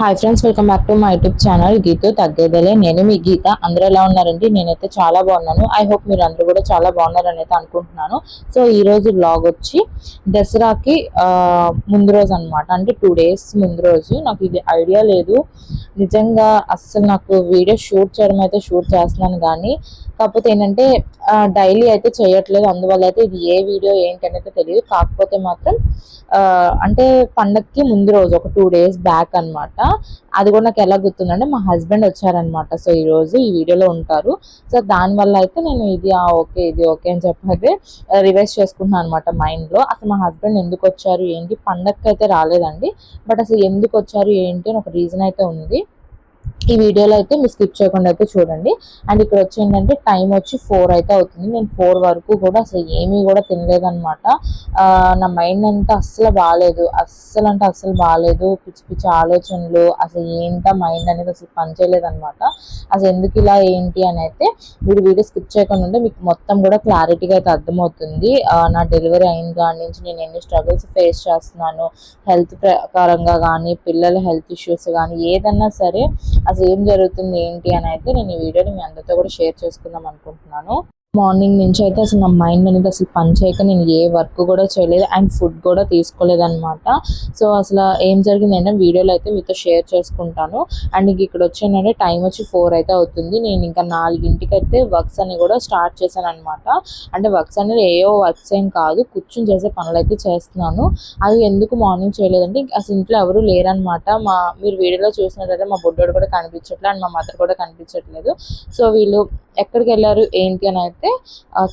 Hi friends, welcome back to my YouTube channel Geethu తగ్గేదలే. నేను మీ గీత. అందరూ ఎలా ఉన్నారండి? నేనైతే చాలా బాగున్నాను. ఐ హోప్ మీరు అందరూ కూడా చాలా బాగున్నారని అయితే అనుకుంటున్నాను. సో ఈ రోజు వ్లాగ్ వచ్చి దసరాకి ముందు రోజు అనమాట, అంటే 2 days ముందు రోజు. నాకు ఇది ఐడియా లేదు నిజంగా, అస్సలు నాకు వీడియో షూట్ చేయడం అయితే షూట్ చేస్తున్నాను కానీ కాకపోతే ఏంటంటే డైలీ అయితే చేయట్లేదు. అందువల్ల అయితే ఇది ఏ వీడియో ఏంటి అనేది తెలియదు. కాకపోతే మాత్రం అంటే పండగకి ముందు రోజు ఒక 2 days బ్యాక్ అనమాట. అది కూడా నాకు ఎలా గుర్తుందంటే మా హస్బెండ్ వచ్చారనమాట. సో ఈ రోజు ఈ వీడియోలో ఉంటారు. సో దానివల్ల అయితే నేను ఇది ఓకే ఇది ఓకే అని చెప్పి అయితే రివైజ్ చేసుకుంటున్నాను అనమాట మైండ్లో. అసలు మా హస్బెండ్ ఎందుకు వచ్చారు ఏంటి, పండగకి అయితే రాలేదండి, బట్ అసలు ఎందుకు వచ్చారు ఏంటి అని ఒక రీజన్ అయితే ఉంది. ఈ వీడియోలో అయితే మీరు స్కిప్ చేయకుండా అయితే చూడండి. అండ్ ఇక్కడ వచ్చి ఏంటంటే టైం వచ్చి 4 అయితే అవుతుంది. నేను 4 వరకు కూడా అసలు ఏమీ కూడా తినలేదన్నమాట. నా మైండ్ అంతా అస్సలు బాగాలేదు, అస్సలు అంటే అస్సలు బాగాలేదు. పిచ్చి పిచ్చి ఆలోచనలు, అసలు ఏంటో మైండ్ అనేది అసలు పనిచేయలేదన్నమాట. అసలు ఎందుకు ఇలా ఏంటి అని అయితే మీరు వీడియో స్కిప్ చేయకుండా ఉంటే మీకు మొత్తం కూడా క్లారిటీగా అయితే అర్థమవుతుంది. నా డెలివరీ అయిన కాడి నుంచి నేను ఎన్ని స్ట్రగుల్స్ ఫేస్ చేస్తున్నాను, హెల్త్ ప్రకారంగా కానీ పిల్లల హెల్త్ ఇష్యూస్ కానీ ఏదన్నా సరే అసలు ఏం జరుగుతుంది ఏంటి అని అయితే నేను ఈ వీడియోని మీ అందరితో కూడా షేర్ చేసుకుందాం అనుకుంటున్నాను. మార్నింగ్ నుంచి అయితే అసలు నా మైండ్ అనేది అసలు పని చేయక నేను ఏ వర్క్ కూడా చేయలేదు అండ్ ఫుడ్ కూడా తీసుకోలేదు అనమాట. సో అసలు ఏం జరిగింది అంటే వీడియోలో అయితే మీతో షేర్ చేసుకుంటాను. అండ్ ఇక్కడ వచ్చి ఏంటంటే టైం వచ్చి 4 అయితే అవుతుంది. నేను ఇంకా 4ంటికి అయితే వర్క్స్ అన్ని కూడా స్టార్ట్ చేశాను అనమాట. అంటే వర్క్స్ అనేది ఏవో వర్క్స్ ఏం కాదు, కూర్చుని చేసే పనులు అయితే చేస్తున్నాను. అది ఎందుకు మార్నింగ్ చేయలేదంటే అసలు ఇంట్లో ఎవరు లేరనమాట. మీరు వీడియోలో చూసినట్లయితే మా బుడ్డోడు కూడా కనిపించట్లేదు అండ్ మా మదర్ కూడా కనిపించట్లేదు. సో వీళ్ళు ఎక్కడికి వెళ్ళారు ఏంటి అని అయితే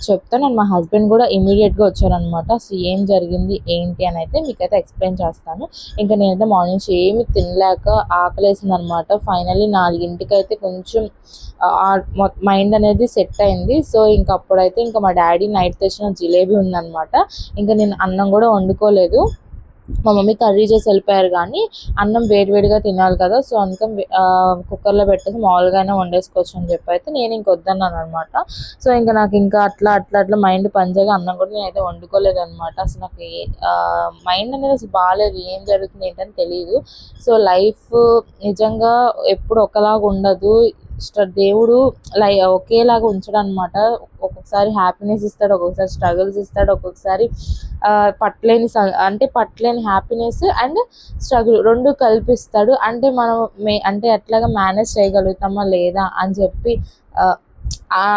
చెప్తాను. అండ్ మా హస్బెండ్ కూడా ఇమీడియట్గా వచ్చారనమాట. సో ఏం జరిగింది ఏంటి అని అయితే మీకైతే ఎక్స్ప్లెయిన్ చేస్తాను. ఇంకా నేనైతే మార్నింగ్ ఏమి తినలేక ఆకలేసింది అనమాట. ఫైనల్లీ 4ంటికి అయితే కొంచెం మైండ్ అనేది సెట్ అయింది. సో ఇంకా అప్పుడైతే ఇంకా మా డాడీ నైట్ తెచ్చిన జిలేబీ ఉందనమాట. ఇంకా నేను అన్నం కూడా వండుకోలేదు. మా మమ్మీ కర్రీ చేసి వెళ్ళిపోయారు కానీ అన్నం వేడివేడిగా తినాలి కదా. సో అందుకని కుక్కర్లో పెట్టేసి మామూలుగానే వండేసుకోవచ్చు అని చెప్పి అయితే నేను ఇంక వద్దన్నాను అనమాట. సో ఇంకా నాకు ఇంకా అట్లా మైండ్ పనిచేయగా అన్నం కూడా నేనైతే వండుకోలేదు అనమాట. అసలు నాకు మైండ్ అనేది అసలు బాగాలేదు, ఏం జరుగుతుంది ఏంటని తెలియదు. సో లైఫ్ నిజంగా ఎప్పుడు ఒకలాగా ఉండదు. దేవుడు ఒకేలాగా ఉంచడం అనమాట. ఒక్కొక్కసారి హ్యాపీనెస్ ఇస్తాడు, ఒక్కొక్కసారి స్ట్రగుల్స్ ఇస్తాడు, ఒక్కొక్కసారి పట్టలేని హ్యాపీనెస్ అండ్ స్ట్రగుల్ రెండు కల్పిస్తాడు. అంటే మనం అంటే ఎట్లాగా మేనేజ్ చేయగలుగుతామా లేదా అని చెప్పి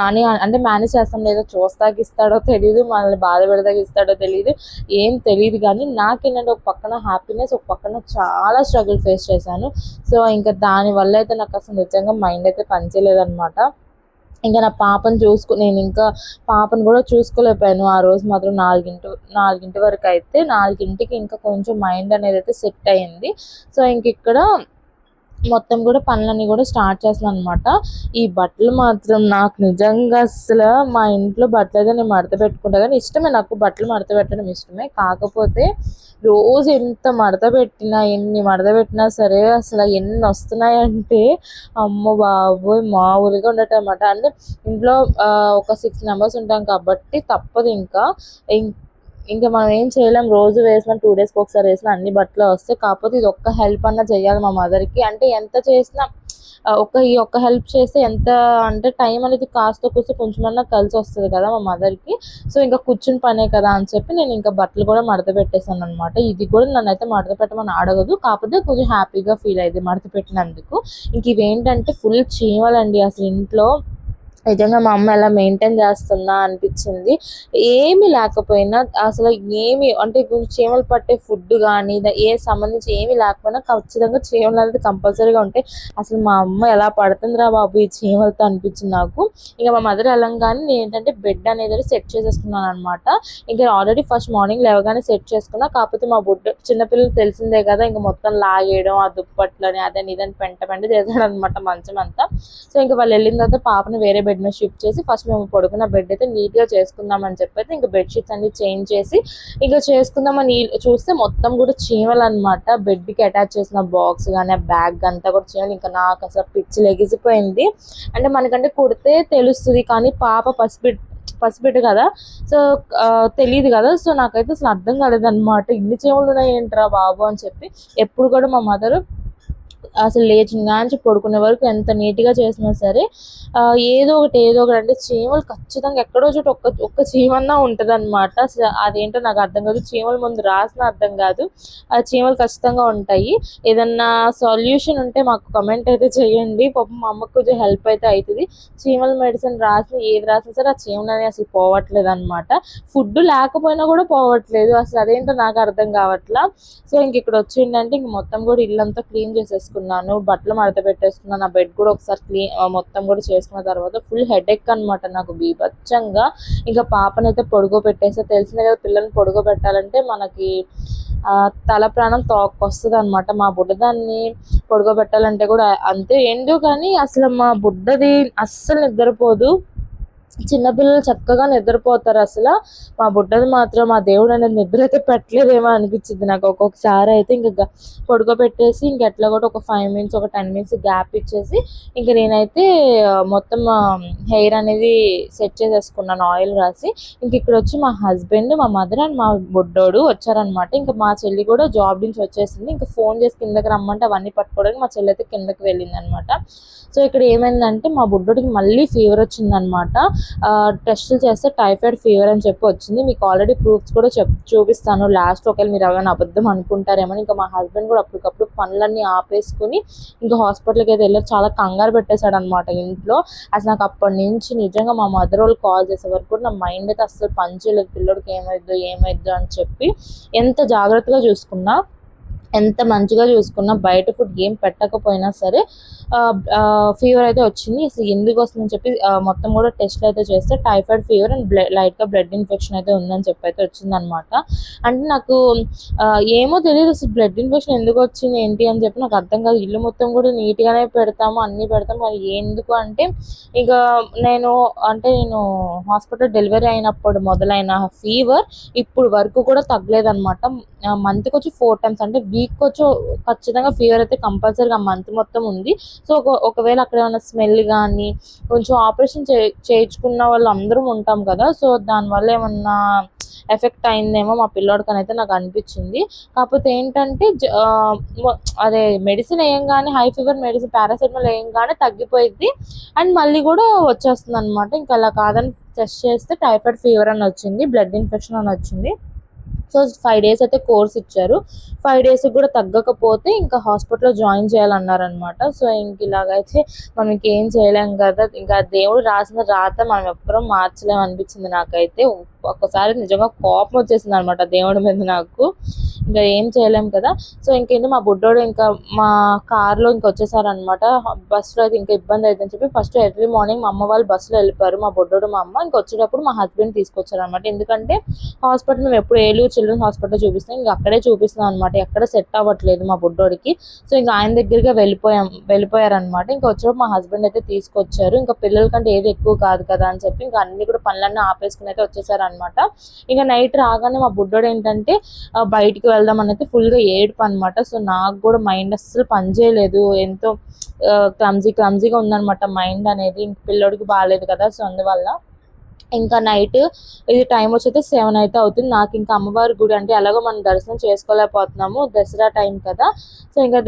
అని అంటే మేనేజ్ చేస్తాం లేదా చూస్తాకి ఇస్తాడో తెలియదు, మనల్ని బాధ పెడతాకి ఇస్తాడో తెలియదు, ఏం తెలియదు. కానీ నాకేంటంటే ఒక పక్కన హ్యాపీనెస్, ఒక పక్కన చాలా స్ట్రగుల్ ఫేస్ చేశాను. సో ఇంకా దానివల్ల అయితే నాకు అసలు నిజంగా మైండ్ అయితే పనిచేయలేదన్నమాట. ఇంకా నా పాపను నేను ఇంకా పాపను కూడా చూసుకోలేకపోయాను ఆ రోజు మాత్రం. 4 వరకు అయితే 4ంటికి ఇంకా కొంచెం మైండ్ అనేది అయితే సెట్ అయ్యింది. సో ఇంక ఇక్కడ మొత్తం కూడా పనులన్నీ కూడా స్టార్ట్ చేస్తున్నాను అనమాట. ఈ బట్టలు మాత్రం నాకు నిజంగా అసలు మా ఇంట్లో బట్టలు అయితే నేను మడత పెట్టుకుంటా కానీ ఇష్టమే, నాకు బట్టలు మడత పెట్టడం ఇష్టమే. కాకపోతే రోజు ఎన్ని మడత పెట్టినా సరే అసలు ఎన్ని వస్తున్నాయంటే అమ్మో బాబోయ్ మామూలుగా ఉండటం అనమాట. అంటే ఇంట్లో ఒక 6 members ఉంటాం కాబట్టి తప్పదు. ఇంకా మనం ఏం చేయలేం. రోజు వేసిన 2 daysకి ఒకసారి వేసిన అన్ని బట్టలు వస్తాయి. కాకపోతే ఇది ఒక్క హెల్ప్ అన్నా చేయాలి మా మదర్కి. అంటే ఎంత చేసినా ఈ ఒక్క హెల్ప్ చేస్తే ఎంత అంటే టైం అనేది కాస్త కొంచెమన్నా కలిసి వస్తుంది కదా మా మదర్కి. సో ఇంకా కూర్చుని పనే కదా అని చెప్పి నేను ఇంకా బట్టలు కూడా మడత పెట్టేశాను అనమాట. ఇది కూడా నన్ను అయితే మడత పెట్టమని అడగదు, కాకపోతే కొంచెం హ్యాపీగా ఫీల్ అయ్యింది మడత పెట్టినందుకు. ఇంక ఇవేంటంటే ఫుల్ చీమలండి అసలు ఇంట్లో. నిజంగా మా అమ్మ ఎలా మెయింటైన్ చేస్తుందా అనిపించింది. ఏమీ లేకపోయినా అసలు అంటే కొంచెం చీమలు పట్టే ఫుడ్ కానీ సంబంధించి ఏమీ లేకపోయినా ఖచ్చితంగా చీమలు అనేది కంపల్సరీగా ఉంటాయి. అసలు మా అమ్మ ఎలా పడుతుందిరా బాబు ఈ చీమలతో అనిపించింది నాకు. ఇంకా మా మదర్ వెళ్ళంగానే నేను ఏంటంటే బెడ్ అనేది సెట్ చేసేసుకున్నాను అనమాట. ఇంకా ఆల్రెడీ ఫస్ట్ మార్నింగ్ లేవగానే సెట్ చేసుకున్నా. కాకపోతే మా చిన్నపిల్లలు తెలిసిందే కదా, ఇంకా మొత్తం లాగేయడం ఆ దుప్పట్లని అదని ఇదని పెంట చేశాడు అనమాట మంచం అంతా. సో ఇంకా వాళ్ళు వెళ్ళిన తర్వాత పాపని వేరే బెడ్ మీద షిఫ్ట్ చేసి ఫస్ట్ మేము పడుకున్న బెడ్ అయితే నీట్గా చేసుకుందామని చెప్పి ఇంకా బెడ్షీట్స్ అన్ని చేంజ్ చేసి ఇంకా చేసుకుందామని చూస్తే మొత్తం కూడా చీమలు అనమాట. బెడ్కి అటాచ్ చేసిన బాక్స్ కానీ ఆ బ్యాగ్ అంతా కూడా చీమలు. ఇంకా నాకు అసలు పిచ్చి లెగిసిపోయింది. అంటే మనకంటే కుడితే తెలుస్తుంది కానీ పాప పసిబిడ్డ కదా, సో తెలియదు కదా. సో నాకైతే అసలు అర్థం కాలేదన్నమాట. ఇన్ని చీమలు ఉన్నాయి ఏంట్రా బాబు అని చెప్పి. ఎప్పుడు కూడా మా మదర్ అసలు లేచిన గాంచి పడుకునే వరకు ఎంత నీట్గా చేసినా సరే ఏదో ఒకటి అంటే చీమలు ఖచ్చితంగా ఎక్కడో చోట ఒక్క చీమన్నా ఉంటుంది అనమాట. అసలు అదేంటో నాకు అర్థం కాదు, చీమల ముందు రాసిన అర్థం కాదు, ఆ చీమలు ఖచ్చితంగా ఉంటాయి. ఏదన్నా సొల్యూషన్ ఉంటే మాకు కమెంట్ అయితే చేయండి, పాపం మా అమ్మకు కొంచెం హెల్ప్ అయితే అవుతుంది. చీమల మెడిసిన్ ఏది రాసినా సరే ఆ చీమలు అనేవి అసలు పోవట్లేదు అనమాట. ఫుడ్ లేకపోయినా కూడా పోవట్లేదు, అసలు అదేంటో నాకు అర్థం కావట్లా. సో ఇంక ఇక్కడ వచ్చిందంటే ఇంక మొత్తం కూడా ఇల్లంతా క్లీన్ చేసేసుకున్నాను, బట్టలు మడత పెట్టేసుకున్నాను, నా బెడ్ కూడా ఒకసారి మొత్తం కూడా చేసుకున్న తర్వాత ఫుల్ హెడేక్ అనమాట నాకు బీభత్సంగా. ఇంకా పాపనైతే పడుకోబెట్టేస్తే, తెలిసిందే కదా పిల్లల్ని పడుకోబెట్టాలంటే మనకి తల ప్రాణం తోక్కొస్తుంది అనమాట. మా బుడ్డదాన్ని పడుకోబెట్టాలంటే కూడా అంతే. ఏంటో కానీ అసలు మా బుడ్డది అస్సలు నిద్రపోదు, చిన్నపిల్లలు చక్కగా నిద్రపోతారు. అసలు మా బుడ్డది మాత్రం మా దేవుడు అనేది నిద్ర అయితే పెట్టలేదేమో అనిపించింది నాకు ఒక్కొక్కసారి అయితే. ఇంకా పడుకోబెట్టేసి ఇంక ఎట్లా కూడా ఒక 5 మినిట్స్ ఒక 10 మినిట్స్ గ్యాప్ ఇచ్చేసి ఇంక నేనైతే మొత్తం హెయిర్ అనేది సెట్ చేసేసుకున్నాను ఆయిల్ రాసి. ఇంక ఇక్కడ వచ్చి మా హస్బెండ్, మా మదర్ అండ్ మా బుడ్డోడు వచ్చారనమాట. ఇంకా మా చెల్లి కూడా జాబ్ నుంచి వచ్చేసింది. ఇంకా ఫోన్ చేసి కిందకి రమ్మంటే అవన్నీ పట్టుకోవడానికి మా చెల్లి అయితే కిందకి వెళ్ళింది అనమాట. సో ఇక్కడ ఏమైందంటే మా బుడ్డోడికి మళ్ళీ ఫీవర్ వచ్చిందనమాట. టెస్టులు చేస్తే టైఫాయిడ్ ఫీవర్ అని చెప్పి వచ్చింది. మీకు ఆల్రెడీ ప్రూఫ్స్ కూడా చూపిస్తాను లాస్ట్, ఒకవేళ మీరు ఎవరైనా అబద్ధం అనుకుంటారేమో. ఇంకా మా హస్బెండ్ కూడా అప్పటికప్పుడు పనులన్నీ ఆపేసుకుని ఇంకా హాస్పిటల్కి అయితే వెళ్ళారు. చాలా కంగారు పెట్టేశాడు అనమాట ఇంట్లో. అసలు నాకు అప్పటి నుంచి నిజంగా మా మదర్ వాళ్ళు కాల్ చేసే వరకు కూడా నా మైండ్ అయితే అస్సలు పనిచేయలేదు, పిల్లడికి ఏమైద్దో అని చెప్పి. ఎంత జాగ్రత్తగా చూసుకున్నా, ఎంత మంచిగా చూసుకున్నా, బయట ఫుడ్ ఏం పెట్టకపోయినా సరే ఫీవర్ అయితే వచ్చింది. అసలు ఎందుకు వస్తుందని చెప్పి మొత్తం కూడా టెస్ట్లు అయితే చేస్తే టైఫాయిడ్ ఫీవర్ అండ్ లైట్గా బ్లడ్ ఇన్ఫెక్షన్ అయితే ఉందని చెప్పి అయితే వచ్చిందనమాట. అంటే నాకు ఏమో తెలియదు అసలు బ్లడ్ ఇన్ఫెక్షన్ ఎందుకు వచ్చింది ఏంటి అని చెప్పి నాకు అర్థం కాదు. ఇల్లు మొత్తం కూడా నీట్గానే పెడతాము, అన్నీ పెడతాము, మరి ఎందుకు అంటే ఇక నేను హాస్పిటల్ డెలివరీ అయినప్పుడు మొదలైన ఫీవర్ ఇప్పుడు వరకు కూడా తగ్గలేదనమాట. మంత్కి వచ్చి 4 times, అంటే వీక్ వచ్చి ఖచ్చితంగా ఫీవర్ అయితే కంపల్సరీగా మంత్ మొత్తం ఉంది. సో ఒకవేళ అక్కడ ఏమైనా స్మెల్ కానీ, కొంచెం ఆపరేషన్ చేయించుకున్న వాళ్ళు అందరం ఉంటాం కదా, సో దానివల్ల ఏమన్నా ఎఫెక్ట్ అయిందేమో మా పిల్లోడికని అయితే నాకు అనిపించింది. కాకపోతే ఏంటంటే అదే మెడిసిన్ వేయంగానే, హై ఫీవర్ మెడిసిన్ పారాసెటమాల్ వేయంగానే తగ్గిపోయింది అండ్ మళ్ళీ కూడా వచ్చేస్తుంది అనమాట. ఇంకా అలా కాదని టెస్ట్ చేస్తే టైఫాయిడ్ ఫీవర్ అని వచ్చింది, బ్లడ్ ఇన్ఫెక్షన్ అని వచ్చింది. సో 5 days అయితే కోర్స్ ఇచ్చారు. 5 days కూడా తగ్గకపోతే ఇంకా హాస్పిటల్లో జాయిన్ చేయాలన్నారనమాట. సో ఇంక ఇలాగైతే మనం ఇంకేం చేయలేం కదా, ఇంకా దేవుడు రాసిన రాత మనం ఎవ్వరం మార్చలేము అనిపించింది నాకైతే. ఒక్కసారి నిజంగా కోపం వచ్చేసింది అనమాట దేవుడి మీద నాకు. ఇంకా ఏం చేయలేం కదా. సో ఇంకేంటి మా బుడ్డోడు ఇంకా మా కార్లో ఇంకా వచ్చేసారనమాట. బస్సులో అయితే ఇంకా ఇబ్బంది అవుతుందని చెప్పి ఫస్ట్ ఎర్లీ మార్నింగ్ మా అమ్మ వాళ్ళు బస్సులో వెళ్ళిపోయారు, మా బుడ్డోడు మా అమ్మ. ఇంకా వచ్చేటప్పుడు మా హస్బెండ్ తీసుకొచ్చారనమాట. ఎందుకంటే హాస్పిటల్ మేము ఎప్పుడు ఏలూరు చిల్డ్రన్స్ హాస్పిటల్ చూపిస్తాం, ఇంకా అక్కడే చూపిస్తాం అనమాట. ఎక్కడ సెట్ అవ్వట్లేదు మా బుడ్డోడికి. సో ఇంకా ఆయన దగ్గరగా వెళ్ళిపోయారనమాట. ఇంకా వచ్చేటప్పుడు మా హస్బెండ్ అయితే తీసుకొచ్చారు. ఇంకా పిల్లల కంటే ఏది ఎక్కువ కాదు కదా అని చెప్పి ఇంకా అన్ని కూడా పనులన్నీ ఆపేసుకుని అయితే వచ్చేసారనమాట. ఇంకా నైట్ రాగానే మా బుడ్డోడు ఏంటంటే బయటికి వెళ్దాం అనేది ఫుల్గా ఏడుపు అనమాట. సో నాకు కూడా మైండ్ అస్సలు పనిచేయలేదు, ఎంతో క్లమ్జీగా ఉందనమాట మైండ్ అనేది. ఇంక పిల్లోడికి బాగాలేదు కదా, సో అందువల్ల ఇంకా నైట్ ఇది టైం వచ్చి 7 అయితే అవుతుంది. నాకు ఇంకా అమ్మవారి గుడి అంటే ఎలాగో మనం దర్శనం చేసుకోలేకపోతున్నాము, దసరా టైం కదా, సో ఇంకా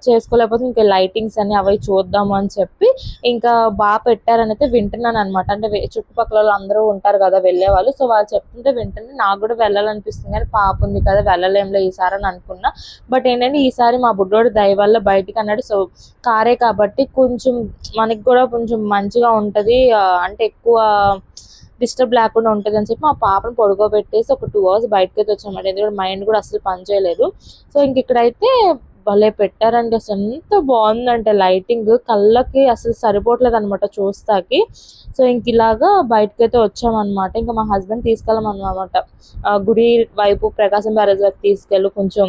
చేసుకోలేకపోతే ఇంకా లైటింగ్స్ అని అవి చూద్దాము అని చెప్పి ఇంకా బాగా పెట్టారని అయితే వింటున్నాను అనమాట. అంటే చుట్టుపక్కల అందరూ ఉంటారు కదా వెళ్ళే వాళ్ళు, సో వాళ్ళు చెప్తుంటే వింటుంటే నాకు కూడా వెళ్ళాలనిపిస్తుంది. కానీ పాప ఉంది కదా వెళ్ళలేంలే ఈసారి అని అనుకున్నా. బట్ ఏంటంటే ఈసారి మా బుడ్డోడు దయ వల్ల బయటికి అన్నాడు. సో కారే కాబట్టి కొంచెం మనకి కూడా కొంచెం మంచిగా ఉంటుంది, అంటే ఎక్కువ డిస్టర్బ్ లేకుండా ఉంటుంది అని చెప్పి మా పాపను పడుకోబెట్టేసి ఒక 2 hours బయటకి అయితే వచ్చామన్నమాట. ఎందుకంటే మైండ్ కూడా అసలు పనిచేయలేదు. సో ఇంక ఇక్కడైతే భలే పెట్టారండి, అసలు ఎంత బాగుందంటే లైటింగ్ కళ్ళకి అసలు సరిపోవట్లేదు అనమాట చూస్తాకి. సో ఇంక ఇలాగా బయటకి అయితే వచ్చామన్నమాట. ఇంకా మా హస్బెండ్ తీసుకెళ్ళమన్నమాట గుడి వైపు, ప్రకాశం బ్యారేజ్ వరకు తీసుకెళ్ళు, కొంచెం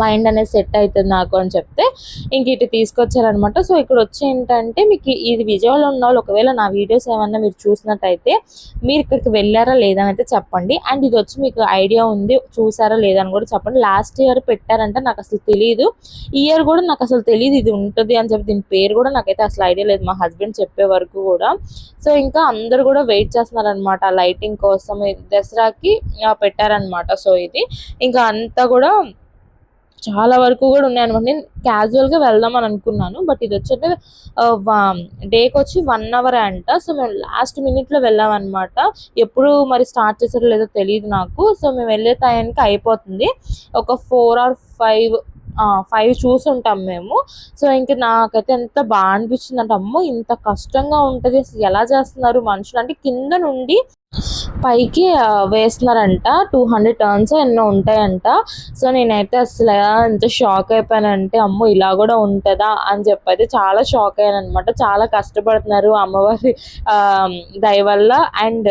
మైండ్ అనేది సెట్ అవుతుంది నాకు అని చెప్తే ఇంక ఇటు తీసుకొచ్చారనమాట. సో ఇక్కడ వచ్చి ఏంటంటే మీకు ఇది విజయవాడలో ఉన్న వాళ్ళు ఒకవేళ నా వీడియోస్ ఏమన్నా మీరు చూసినట్టయితే మీరు ఇక్కడికి వెళ్ళారా లేదా అని అయితే చెప్పండి. అండ్ ఇది వచ్చి మీకు ఐడియా ఉంది చూసారా లేదా అని కూడా చెప్పండి. లాస్ట్ ఇయర్ పెట్టారంటే నాకు అసలు తెలియదు, ఈ ఇయర్ కూడా నాకు అసలు తెలియదు ఇది ఉంటుంది అని చెప్పి. దీని పేరు కూడా నాకైతే అసలు ఐడియా లేదు, మా హస్బెండ్ చెప్పే వరకు కూడా. సో ఇంకా అందరు కూడా వెయిట్ చేస్తున్నారనమాట లైటింగ్ కోసం, దసరాకి పెట్టారనమాట. సో ఇది ఇంకా అంతా కూడా చాలా వరకు కూడా ఉన్నాయన్నమాట. నేను క్యాజువల్గా వెళ్దాం అని అనుకున్నాను, బట్ ఇది వచ్చేది డేకి వచ్చి 1 అవర్ అంట. సో మేము లాస్ట్ మినిట్లో వెళ్ళామన్నమాట. ఎప్పుడు మరి స్టార్ట్ చేసారో లేదో తెలియదు నాకు. సో మేము వెళ్ళే టైంకి అయిపోతుంది, ఒక 4 or 5 చూసుంటాం మేము. సో ఇంక నాకైతే ఎంత బాగా అనిపించింది అంటే, అమ్మో ఇంత కష్టంగా ఉంటుంది అసలు, ఎలా చేస్తున్నారు మనుషులు అంటే కింద నుండి పైకి వేస్తున్నారంట. 200 టర్న్స్ ఎన్నో ఉంటాయంట. సో నేనైతే అసలు ఎంత షాక్ అయిపోయానంటే, అమ్మో ఇలా కూడా ఉంటుందా అని చెప్పి అయితే చాలా షాక్ అయ్యాను అనమాట. చాలా కష్టపడుతున్నారు అమ్మవారి దయ వల్ల. అండ్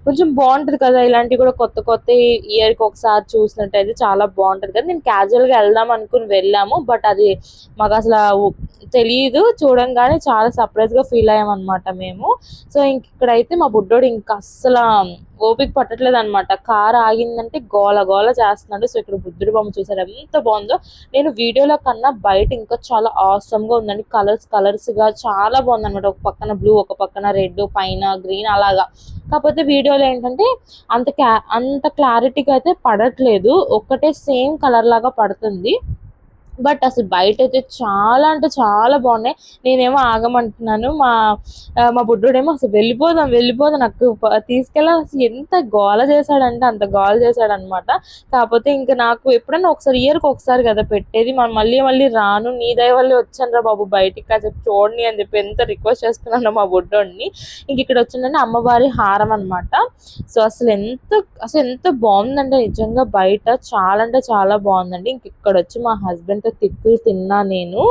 కొంచెం బాగుంటుంది కదా ఇలాంటివి కూడా, కొత్త కొత్త ఇయర్కి ఒకసారి చూసినట్టయితే చాలా బాగుంటుంది కదా. నేను క్యాజువల్గా వెళ్దాం అనుకుని వెళ్ళాము, బట్ అది మాకు అసలు తెలియదు. చూడంగానే చాలా సర్ప్రైజ్గా ఫీల్ అయ్యామన్నమాట మేము. సో ఇక్కడైతే మా బుడ్డోడు ఇంకా అస్సలు ఓపిక పట్టట్లేదు అనమాట. కార్ ఆగిందంటే గోల గోల చేస్తున్నాడు. సో ఇక్కడ బుద్ధుడి బొమ్మ చూసారు ఎంత బాగుందో. నేను వీడియోలో కన్నా బయట ఇంకా చాలా ఆసమ్గా ఉందండి. కలర్స్గా చాలా బాగుంది అనమాట. ఒక పక్కన బ్లూ, ఒక పక్కన రెడ్, పైన గ్రీన్ అలాగా. కాకపోతే వీడియోలో ఏంటంటే అంత క్లారిటీగా అయితే పడట్లేదు, ఒక్కటే సేమ్ కలర్ లాగా పడుతుంది. బట్ అసలు బయట అయితే చాలా అంటే చాలా బాగున్నాయి. నేనేమో ఆగమంటున్నాను, మా బుడ్డోడేమో అసలు వెళ్ళిపోదాం నాకు తీసుకెళ్ళాలి. అసలు ఎంత గోల చేశాడంటే అంత గోల చేశాడనమాట. కాకపోతే ఇంకా నాకు ఎప్పుడైనా ఒకసారి ఇయర్కి ఒకసారి కదా పెట్టేది, మనం మళ్ళీ రాను, నీ దయ వల్లే వచ్చాను రా బాబు బయటికి కాసేపు చూడండి అని చెప్పి ఎంత రిక్వెస్ట్ చేస్తున్నాను మా బుడ్డోడిని. ఇంక ఇక్కడ వచ్చిందంటే అమ్మవారి హారం అనమాట. సో అసలు ఎంత బాగుందంటే నిజంగా బయట చాలా అంటే చాలా బాగుందండి. ఇంక ఇక్కడ వచ్చి మా హస్బెండ్తో తిట్లు తిన్నా నేను.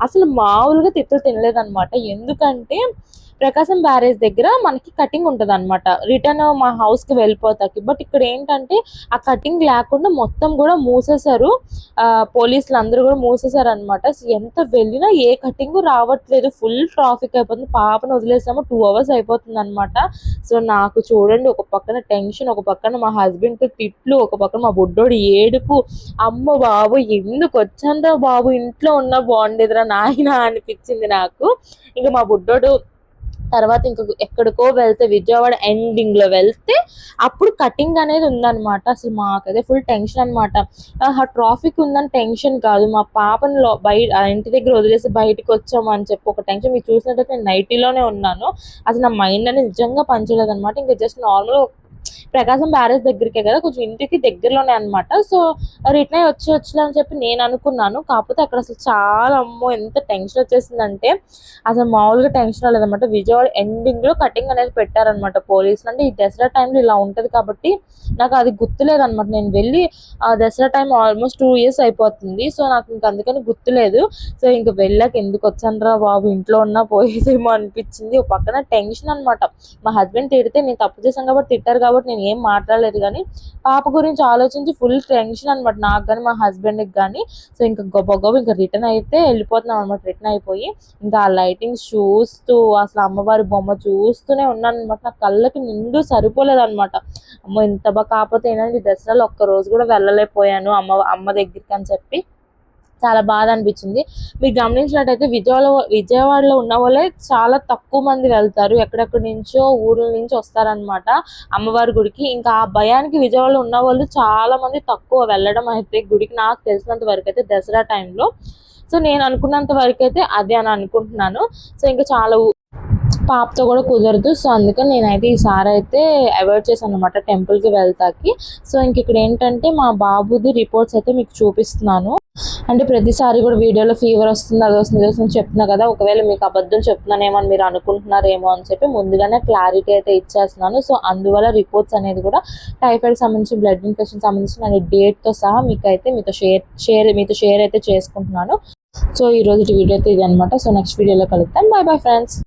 అసలు మామూలుగా తిట్లు తినలేదన్నమాట. ఎందుకంటే ప్రకాశం బ్యారేజ్ దగ్గర మనకి కటింగ్ ఉంటుంది అనమాట, రిటర్న్ మా హౌస్కి వెళ్ళిపోతాకి. బట్ ఇక్కడ ఏంటంటే ఆ కటింగ్ లేకుండా మొత్తం కూడా మూసేశారు, పోలీసులు అందరూ కూడా మూసేశారు అనమాట. ఎంత వెళ్ళినా ఏ కటింగ్ రావట్లేదు, ఫుల్ ట్రాఫిక్ అయిపోతుంది. పాపను వదిలేసాము, 2 hours అయిపోతుంది అనమాట. సో నాకు చూడండి, ఒక పక్కన టెన్షన్, ఒక పక్కన మా హస్బెండ్ తిట్లు, ఒక పక్కన మా బుడ్డోడు ఏడుపు. అమ్మ బాబు ఎందుకు వచ్చాంరా బాబు, ఇంట్లో ఉన్న బాగుండేదిరా నాయన అనిపించింది నాకు. ఇంకా మా బుడ్డోడు తర్వాత ఎక్కడికో వెళ్తే, విజయవాడ ఎండింగ్లో వెళ్తే అప్పుడు కటింగ్ అనేది ఉందన్నమాట. అసలు మాకైతే ఫుల్ టెన్షన్ అనమాట. ట్రాఫిక్ ఉందని టెన్షన్ కాదు, మా పాపను ఇంటి దగ్గర వదిలేసి బయటకు వచ్చాము అని చెప్పి ఒక టెన్షన్. మీరు చూసినట్టయితే నేను నైటీలోనే ఉన్నాను. అసలు నా మైండ్ అనేది నిజంగా పనిచేయలేదు అనమాట. ఇంకా జస్ట్ నార్మల్ ప్రకాశం బ్యారేజ్ దగ్గరికే కదా, కొంచెం ఇంటికి దగ్గరలోనే అనమాట. సో రిటర్న్ వచ్చేలా అని చెప్పి నేను అనుకున్నాను. కాకపోతే అక్కడ అసలు చాలా అమ్మో ఎంత టెన్షన్ వచ్చేసిందంటే, అసలు మామూలుగా టెన్షన్ రాలేదన్నమాట. విజయవాడ ఎండింగ్లో కటింగ్ అనేది పెట్టారనమాట పోలీసులు. అంటే ఈ దసరా టైంలో ఇలా ఉంటుంది కాబట్టి నాకు అది గుర్తులేదనమాట. నేను వెళ్ళి దసరా టైం ఆల్మోస్ట్ 2 years అయిపోతుంది. సో నాకు ఇంక అందుకని గుర్తులేదు. సో ఇంక వెళ్ళాక ఎందుకు వచ్చానురా బాబు, ఇంట్లో ఉన్నా పోయేదేమో అనిపించింది. ఒక పక్కన టెన్షన్ అనమాట. మా హస్బెండ్ తిడితే నేను తప్పు చేశాను కాబట్టి తిట్టారు కాబట్టి నేను ఏం మాట్లాడలేదు, కానీ పాప గురించి ఆలోచించి ఫుల్ టెన్షన్ అనమాట నాకు కానీ మా హస్బెండ్కి కానీ. సో ఇంకా గొప్ప ఇంకా రిటర్న్ అయితే వెళ్ళిపోతున్నాం అనమాట. రిటర్న్ అయిపోయి ఇంకా ఆ లైటింగ్స్ చూస్తూ అసలు అమ్మవారి బొమ్మ చూస్తూనే ఉన్నాను అనమాట. నా కళ్ళకి నిండు సరిపోలేదు అనమాట. అమ్మ ఇంత బాగా. కాకపోతే ఏంటంటే దసరాలో ఒక్కరోజు కూడా వెళ్ళలేకపోయాను అమ్మ దగ్గరికి అని చెప్పి చాలా బాధ అనిపించింది. మీరు గమనించినట్టయితే విజయవాడలో ఉన్న వాళ్ళే చాలా తక్కువ మంది వెళ్తారు, ఎక్కడెక్కడి నుంచో ఊర్ల నుంచి వస్తారనమాట అమ్మవారి గుడికి. ఇంకా ఆ భయానికి విజయవాడలో ఉన్న వాళ్ళు చాలా మంది తక్కువ వెళ్ళడం అయితే గుడికి, నాకు తెలిసినంత వరకు అయితే దసరా టైంలో. సో నేను అనుకున్నంత వరకు అయితే అదే అని అనుకుంటున్నాను. సో ఇంకా చాలా పాపతో కూడా కుదరదు. సో అందుకని నేనైతే ఈసారి అయితే అవాయిడ్ చేశాను అనమాట టెంపుల్కి వెళ్తాకి. సో ఇంక ఇక్కడ ఏంటంటే మా బాబుది రిపోర్ట్స్ అయితే మీకు చూపిస్తున్నాను. అంటే ప్రతిసారి కూడా వీడియోలో ఫీవర్ వస్తుంది, అది వస్తుంది, ఇది వస్తుంది చెప్తున్నా కదా, ఒకవేళ మీకు అబద్ధం చెప్తున్నానేమో అని మీరు అనుకుంటున్నారేమో అని చెప్పి ముందుగానే క్లారిటీ అయితే ఇచ్చేస్తున్నాను. సో అందువల్ల రిపోర్ట్స్ అనేది కూడా టైఫాయిడ్ సంబంధించి, బ్లడ్ ఇన్ఫెక్షన్ సంబంధించిన అనే డేట్తో సహా మీతో షేర్ అయితే చేసుకుంటున్నాను. సో ఈ రోజు వీడియో అయితే ఇది అనమాట. సో నెక్స్ట్ వీడియోలో కలుద్దాం. Bye friends.